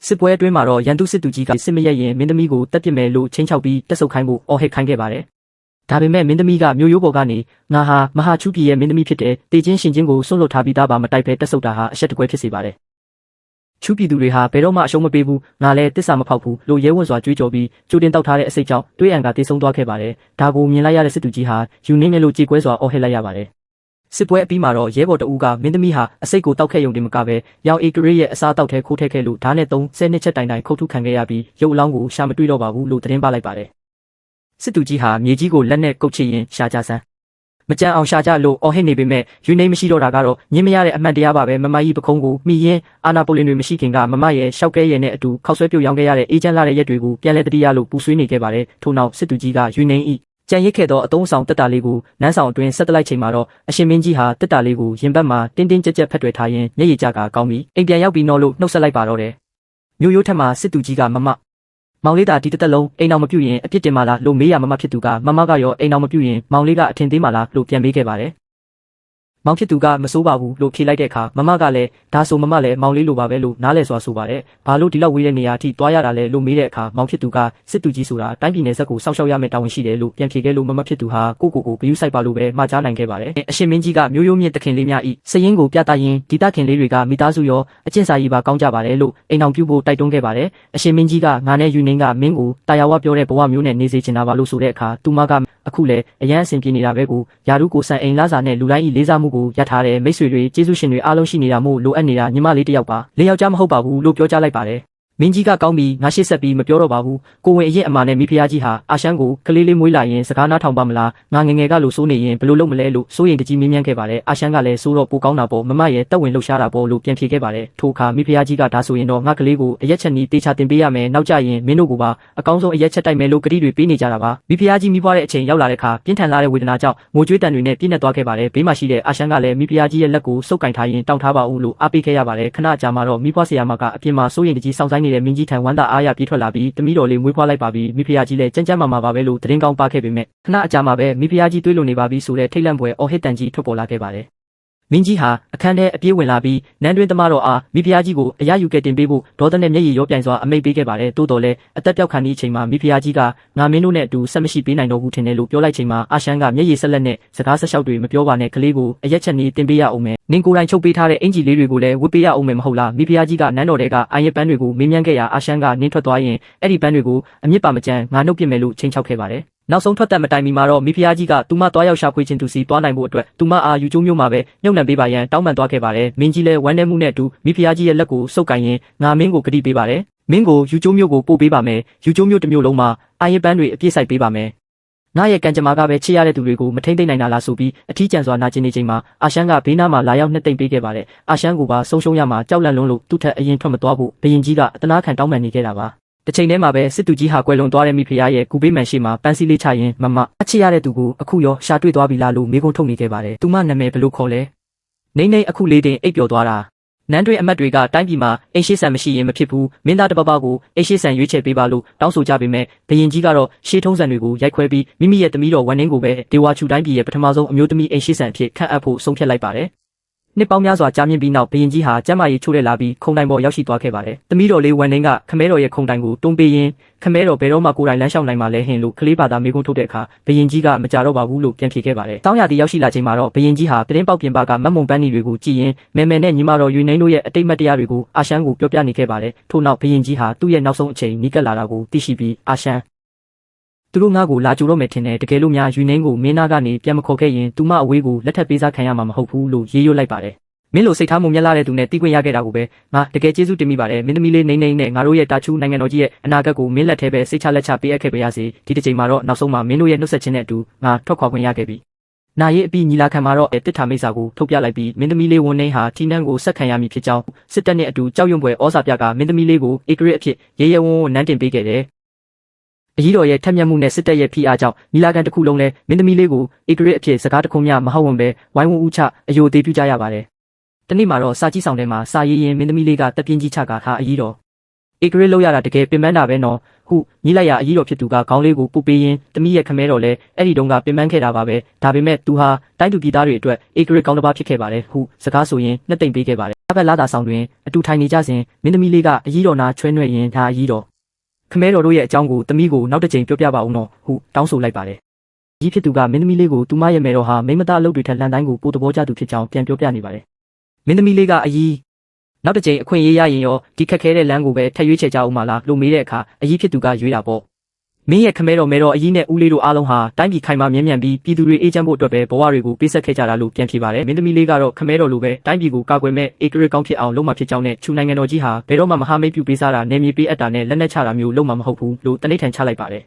စစ်ပွဲအတွင်းမှာတော့ရန်သူစစ်သူကြီးကစစ်မရက်ရင်မင်းသမီးကိုတက်ပစ်မယ်လို့ချင်းချောက်ပြီးတက်ဆုပ်ခိုင်းဖို့အော်ဟစ်ခိုင်းခဲ့ပါတယ်။ဒါပေမဲ့မင်းသမီးကမျိုးရိုးပေါ်ကနေငါဟာမဟာချူပြည်ရဲ့မင်းသမီးဖြစ်တဲ့တေချင်းရှင်ချင်းကိုစွန့်လွတ်ထားပြီးသားပါမတိုက်ပဲတက်ဆုပ်တာဟာအရှက်တကွဲဖြစ်စေပါတယ်။ချူပြည်သူတွေဟာဘယ်တော့မှအရှုံးမပေးဘူးငါလည်းတစ္ဆာမဖောက်ဘူးလို့ရဲဝံ့စွာကြွေးကြော်ပြီးကြိုတင်တောက်ထားတဲ့အစိတ်ကြောင့်တွေးအံကတေးဆုံးသွားခဲ့ပါတယ်။ဒါကိုမြင်လိုက်ရတဲ့စစ်သူကြီးဟာယူနင်းနဲ့လို့ကြေကွဲစွာအော်ဟစ်လိုက်ရပါတယ်။စစ်ပွဲအပြီးမှာတော့ရဲဘော်တအူးကမင်းသမီးဟာအစိတ်ကိုတောက်ခဲ့ရုံတင်မကပဲရောင်အေကရစ်ရဲ့အစားတောက်ထဲခိုးထည့်ခဲ့လို့ဓာတ်နဲ့30နှစ်ချက်တိုင်ခုတ်ထုခံခဲ့ရပြီးရုပ်အလောင်းကိုရှာမတွေ့တော့ပါဘူးလို့သတင်းပါလိုက်ပါတယ်။စစ်သူကြီးဟာမြေကြီးကိုလက်နဲ့ကုတ်ချရင်ရှာကြစမ်းမကြမ်းအောင်ရှာကြလို့အော်ဟစ်နေပေမဲ့ယူနေမရှိတော့တာကတော့ညင်မရတဲ့အမှန်တရားပါပဲမမကြီးပခုံးကိုမိရင်အာနာပိုလင်တွေမရှိခင်ကမမရဲ့ရှောက်ကဲရဲနဲ့အတူခောက်ဆွဲပြုတ်ရောင်းခဲ့ရတဲ့အေဂျင့်လာတဲ့ရက်တွေကိုပြန်လဲတတိယလို့ပူဆွေးနေခဲ့ပါတယ်ထို့နောက်စစ်သူကြီးကယူနေဤကြံရစ်ခဲ့သောအတုံးဆောင်တက်တာလေးကိုနန်းဆောင်အတွင်းဆက်တလိုက်ချိန်မှာတော့အရှင်မင်းကြီးဟာတက်တာလေးကိုရင်ဘတ်မှာတင်းတင်းကြပ်ကြပ်ဖက်တွယ်ထားရင်းမျက်ရည်ကျကကောင်းပြီးအိမ်ပြန်ရောက်ပြီးတော့လို့နှုတ်ဆက်လိုက်ပါတော့တယ်မျိုးရိုးထက်မှာစစ်သူကြီးကမမောင်လေးသာဒီတစ်သက်လုံးအိမ်အောင်မပြုတ်ရင်အပြစ်တင်ပါလားလို့မေးရမမဖြစ်သူကမမကရောအိမ်အောင်မပြုတ်ရင်မောင်လေးကအထင်သေးပါလားလို့ပြန်မေးခဲ့ပါတယ်မောင်ဖြစ်သူကမစိုးပါဘူးလို့ဖြေလိုက်တဲ့အခါမမကလည်းဒါဆိုမမလည်းမောင်လေးလိုပါပဲလို့နားလဲစွာဆိုပါတယ်ဘာလို့ဒီလောက်ဝေးတဲ့နေရာအထိတွားရတာလဲလို့မေးတဲ့အခါမောင်ဖြစ်သူကစစ်သူကြီးဆိုတာတိုင်းပြည်နယ်စက်ကိုစောင့်ရှောက်ရမယ့်တာဝန်ရှိတယ်လို့ပြန်ဖြေခဲ့လို့မမဖြစ်သူဟာကိုဂယုစိုက်ပါလို့ပဲမှားကြားနိုင်ခဲ့ပါတယ်အရှင်မင်းကြီးကမျိုးရိုးမြင့်တခင်လေးများဤစရင်ကိုပြသရင်းဒီတခင်လေးတွေကမိသားစုရောအကျင့်စာရေးပါကောင်းကြပါတယ်လို့အိမ်အောင်ပြုဖို့တိုက်တွန်းခဲ့ပါတယ်အရှင်မင်းကြီးကငါနဲ့ယူနင်းကမင်းကိုတာယာဝပြောတဲ့ဘဝမျိုးနဲ့နေစေချင်တာပါလို့ဆိုတဲ့အခါသူမကအခုလေအရန်အဆင်ပြေနေတာပဲကိုယာရုကိုစံအိမ်လာစာနဲ့လူတိုင်းဤလေးစားမှုကိုရထားတဲ့မိတ်ဆွေတွေကျေးဇူးရှင်တွေအားလုံးရှိနေတာမို့လိုအပ်နေတာညီမလေးတယောက်ပါလေးယောက်ကြားမဟုတ်ပါဘူးလို့ပြောကြားလိုက်ပါတယ်မင်းကြီးကကောင်းပြီးငါရှေ့ဆက်ပြီးမပြောတော့ပါဘူးကိုဝင်အရင်အမာနဲ့မိဖုရားကြီးဟာအာရှမ်းကိုကလေးလေးမွေးလာရင်စကားနားထောင်ပါမလားငါငငယ်ကလို့စိုးနေရင်ဘယ်လိုလုပ်မလဲလို့စိုးရင်တကြီးမင်းမြန်းခဲ့ပါတယ်အာရှမ်းကလည်းစိုးတော့ပိုကောင်းတာပေါ့မမရဲ့တက်ဝင်လှုပ်ရှားတာပေါ့လို့ပြန်ဖြေခဲ့ပါတယ်ထိုအခါမိဖုရားကြီးကဒါဆိုရင်တော့ငါကလေးကိုအရက်ချက်နီးတေချာတင်ပေးရမယ်နောက်ကြရင်မင်းတို့ကပါအကောင်းဆုံးအရက်ချက်တိုက်မယ်လို့ကတိတွေပေးနေကြတာပါမိဖုရားကြီးမိဖွားတဲ့အချိန်ရောက်လာတဲ့အခါပြင်းထန်လာတဲ့ဝေဒနာကြောင့်ငိုကြွေးတန်တွေနဲ့ပြည့်နေသွားခဲ့ပါတယ်ဘေးမှာရှိတဲ့အာရှမ်းကလည်းမိဖုရားကြီးရဲ့လက်ကိုစုပ်ကင်ထားရင်တောင်းထားပါဦးလို့အားပေးခဲ့ရပါတယ်ခဏကြာမှတော့မိဖွားဆရာမကအပြင်မှာစိုးရင်တကြီးစောင့်ဆိုင်နေတဲ့မင်းကြီးထံဝမ်းအားရပြေးထွက်လာပြီးတမီးတော်လေးမွေးဖွားလိုက်ပါပြီမိဖုရားကြီးလည်းကြမ်းကြမ်းမာမာပါပဲလို့သတင်းကောင်းပါခဲ့ပေမဲ့ခဏအကြာမှာပဲမိဖုရားကြီးတွေးလို့နေပါပြီဆိုတဲ့ထိတ်လန့်ပွဲအော်ဟစ်တန်ကြီးထွက်ပေါ်လာခဲ့ပါတယ်မင်းကြီးဟာအခန်းထဲအပြေးဝင်လာပြီးနန်းတွင်သမားတော်အားမိဖုရားကြီးကိုအရယူကဲတင်ပေးဖို့ဒေါသနဲ့မျက်ရည်ရောပြိုင်စွာအမိန့်ပေးခဲ့ပါတယ်တိုးတော်လည်းအသက်ပြောက်ခါနီးအချိန်မှာမိဖုရားကြီးကငါမင်းတို့နဲ့အတူဆက်မရှိပေးနိုင်တော့ဘူးထင်တယ်လို့ပြောလိုက်ချိန်မှာအာရှမ်းကမျက်ရည်ဆက်လက်နဲ့စကားဆက်လျှောက်တွေမပြောပါနဲ့ကလေးကိုအရက်ချက်နေတင်ပေးရအောင်မယ်နင်ကိုယ်တိုင်ချုပ်ပေးထားတဲ့အင်ဂျီလေးတွေကိုလည်းဝတ်ပေးရအောင်မယ်မဟုတ်လားမိဖုရားကြီးကနန်းတော်ထဲကအာရပန်းတွေကိုမေးမြန်းခဲ့ရာအာရှမ်းကနင်းထွက်သွားရင်အဲ့ဒီပန်းတွေကိုအမြင့်ပါမကြမ်းငါနှုတ်ပြမယ်လို့ချိန်ချောက်ခဲ့ပါတယ်နောက်ဆုံးထွက်သက်မတိုင်မီမှာတော့မိဖုရားကြီးကသူမတွားရောက်ရှာဖွေခြင်းသူစီတွားနိုင်ဖို့အတွက်သူမအားယူကျိုးမျိုးမှာပဲညှုံနှံပေးပါရန်တောင်းပန်သွားခဲ့ပါတယ်မင်းကြီးလည်းဝမ်းနည်းမှုနဲ့အတူမိဖုရားကြီးရဲ့လက်ကိုစုပ်ကိုင်ရင်ငါမင်းကိုဂတိပေးပါတယ်မင်းကိုယူကျိုးမျိုးကိုပို့ပေးပါမယ်ယူကျိုးမျိုးတစ်မျိုးလုံးမှာအာရပန်းတွေအပြည့်စိုက်ပေးပါမယ်ငါရဲ့ကံကြမ္မာကပဲချစ်ရတဲ့သူတွေကိုမထိမ့်သိမ့်နိုင်တာလားဆိုပြီးအထီးကျန်စွာနာကျင်နေချိန်မှာအာရှမ်းကဘေးနားမှာလာရောက်နှစ်သိမ့်ပေးခဲ့ပါတယ်အာရှမ်းကိုပါဆုံးရှုံးရမှာကြောက်လန့်လွန်းလို့သူ့ထက်အရင်ထွက်မသွားဖို့ဘုရင်ကြီးကအတနာခံတောင်းပန်နေခဲ့တာပါတစ်ချိန်တည်းမှာပဲစစ်သူကြီးဟာကွယ်လွန်သွားတဲ့မိဖုရားရဲ့ကူပေးမှန်ရှိမှာပန်းစည်းလေးချရင်မမအချစ်ရတဲ့သူကိုအခုရောရှာတွေ့သွားပြီလားလို့မေးခွန်းထုတ်နေခဲ့ပါတယ်သူမနာမည်ဘယ်လိုခေါ်လဲနေအခုလေးတင်အိပ်ပျော်သွားတာနန်းတွင်အမတ်တွေကတိုင်းပြည်မှာအိမ်ရှိဆန်မရှိရင်မဖြစ်ဘူးမင်းသားတပပကိုအိမ်ရှိဆန်ရွေးချယ်ပေးပါလို့တောင်းဆိုကြပေမဲ့ဘုရင်ကြီးကတော့ရှေးထုံးစံတွေကိုရိုက်ခွဲပြီးမိမိရဲ့သမီးတော်ဝမ်နင်းကိုပဲဒေဝါချူတိုင်းပြည်ရဲ့ပထမဆုံးအမျိုးသမီးအိမ်ရှိဆန်အဖြစ်ခန့်အပ်ဖို့ဆုံးဖြတ်လိုက်ပါတယ်နှစ်ပေါင်းများစွာကြာမြင့်ပြီးနောက်ဘုရင်ကြီးဟာကျမ်းမာရေးချိုးတဲ့လာပြီးခုံတိုင်ပေါ်ရောက်ရှိသွားခဲ့ပါတယ်။သမီးတော်လေးဝမ်နင်းကခမဲတော်ရဲ့ခုံတိုင်ကိုတွန်းပေးရင်းခမဲတော်ဘယ်တော့မှကိုယ်တိုင်လမ်းလျှောက်နိုင်မှာလဲဟင်လို့ကလေးဘာသာမေးခွန်းထုတ်တဲ့အခါဘုရင်ကြီးကမကြတော့ပါဘူးလို့ပြန်ဖြေခဲ့ပါတယ်။တောင်းရသည်ရောက်ရှိလာချိန်မှာတော့ဘုရင်ကြီးဟာသတင်းပေါက်ပြင်ပကမတ်မုံပန်းနီတွေကိုကြည့်ရင်မယ်မယ်နဲ့ညီမတော်ယူနှိန်းတို့ရဲ့အတိတ်မတ်တရားတွေကိုအာရှမ်းကိုပြောပြနေခဲ့ပါတယ်။ထို့နောက်ဘုရင်ကြီးဟာသူ့ရဲ့နောက်ဆုံးအချိန်နီးကပ်လာတာကိုသိရှိပြီးအာရှမ်းသူတို့ငါ့ကိုလာကြိုတော့မယ်ထင်တယ်တကယ်လို့များယူနှိန်းကိုမင်းသားကနေပြန်မခေါ်ခဲ့ရင်သူမအဝေးကိုလက်ထပ်ပေးစားခံရမှာမဟုတ်ဘူးလို့ရေးရွတ်လိုက်ပါတယ်မင်းလိုစိတ်ထားမှုမြတ်လာတဲ့သူနဲ့တီးခွင့်ရခဲ့တာကိုပဲငါတကယ်ကျေးဇူးတင်မိပါတယ်မင်းသမီးလေးနေနဲ့ငါတို့ရဲ့တာချူနိုင်ငံတော်ကြီးရဲ့အနာဂတ်ကိုမင်းလက်ထဲပဲစိတ်ချလက်ချပေးအပ်ခဲ့ပါရစေဒီတစ်ချိန်မှာတော့နောက်ဆုံးမှာမင်းတို့ရဲ့နှုတ်ဆက်ခြင်းနဲ့အတူငါထွက်ခွာခွင့်ရခဲ့ပြီနာရေးအပြီးညီလာခံမှာတော့တစ်ထာမိတ်စာကိုထုတ်ပြလိုက်ပြီးမင်းသမီးလေးဝန်းနေဟာထီနန်းကိုဆက်ခံရမည်ဖြစ်ကြောင်းစစ်တပ်နဲ့အတူကြောက်ရွံ့ဖွယ်ဩစာပြကမင်းသမီးလေးကိုဧကရစ်အဖြစ်ရဲရဲဝံ့ဝံ့နန်းတင်ပေးခဲ့တယ်အကြီးတော်ရဲ့ထက်မြက်မှုနဲ့စစ်တပ်ရဲ့ဖိအားကြောင့်ညီလာခံတစ်ခုလုံးလဲမင်းသမီးလေးကိုဧကရစ်အဖြစ်စကားတခုမျှမဟုတ်ဝင်ပဲဝိုင်းဝန်းဦးချအယိုသေးပြုကြရပါတယ်တနေ့မှာတော့စာကြီးဆောင်ထဲမှာစာရေးရင်မင်းသမီးလေးကတက်ပြင်းကြီးချကာထားအကြီးတော် ဧကရစ်လောက်ရတာတကယ်ပင်ပန်းတာပဲနော်ဟုညီလိုက်ရအကြီးတော်ဖြစ်သူကခေါင်းလေးကိုပုတ်ပေးရင်းတမိရဲ့ခမဲတော်လဲအဲ့ဒီတုန်းကပင်ပန်းခဲ့တာပါပဲဒါပေမဲ့သူဟာတိုင်းသူပြည်သားတွေအတွက်ဧကရစ်ကောင်းတစ်ပါးဖြစ်ခဲ့ပါတယ်ဟုစကားဆိုရင်နှစ်သိမ့်ပေးခဲ့ပါတယ်အဘက်လာတာဆောင်တွင်အတူထိုင်နေကြစဉ်မင်းသမီးလေးကအကြီးတော်နာချွဲနှဲ့ရင်ဒါအကြီးတော်ခမဲတော်တို့ရဲ့အကြောင်းကိုတမိကိုနောက်တစ်ချိန်ပြောပြပါဦးနော်ဟုတောင်းဆိုလိုက်ပါတယ်ကြီးဖြစ်သူကမင်းသမီးလေးကိုသူမရဲ့မယ်တော်ဟာမိမသားအလုပ်တွေထက်လန်တိုင်းကိုပိုတဘောကြသူဖြစ်ကြောင်းပြန်ပြောပြနေပါတယ်မင်းသမီးလေးကအကြီးနောက်တစ်ချိန်အခွင့်အရေးရရင်ရောဒီခက်ခဲတဲ့လမ်းကိုပဲထပ်ရွေးချယ်ကြအောင်မလားလို့မေးတဲ့အခါအကြီးဖြစ်သူကရွေးတာပေါ့မင်းရဲ့ခမဲတော်မဲတော်အကြီးနဲ့ဦးလေးတို့အားလုံးဟာတိုင်းပြည်ခိုင်မာမြဲမြံပြီးပြည်သူတွေအေးချမ်းဖို့အတွက်ပဲဘဝတွေကိုပေးဆက်ခဲ့ကြတာလို့ပြန်ဖြေပါတယ်မင်းသမီးလေးကတော့ခမဲတော်လိုပဲတိုင်းပြည်ကိုကာကွယ်မဲ့ဧကရစ်ကောင်းဖြစ်အောင်လုပ်မှဖြစ်ကြောင်းနဲ့ချူနိုင်ငံတော်ကြီးဟာဘယ်တော့မှမဟာမိတ်ပြုပေးစားတာနယ်မြေပေးအပ်တာနဲ့လက်နက်ချတာမျိုးလုပ်မှမဟုတ်ဘူးလို့တနိဋ္ဌာန်ချလိုက်ပါတယ်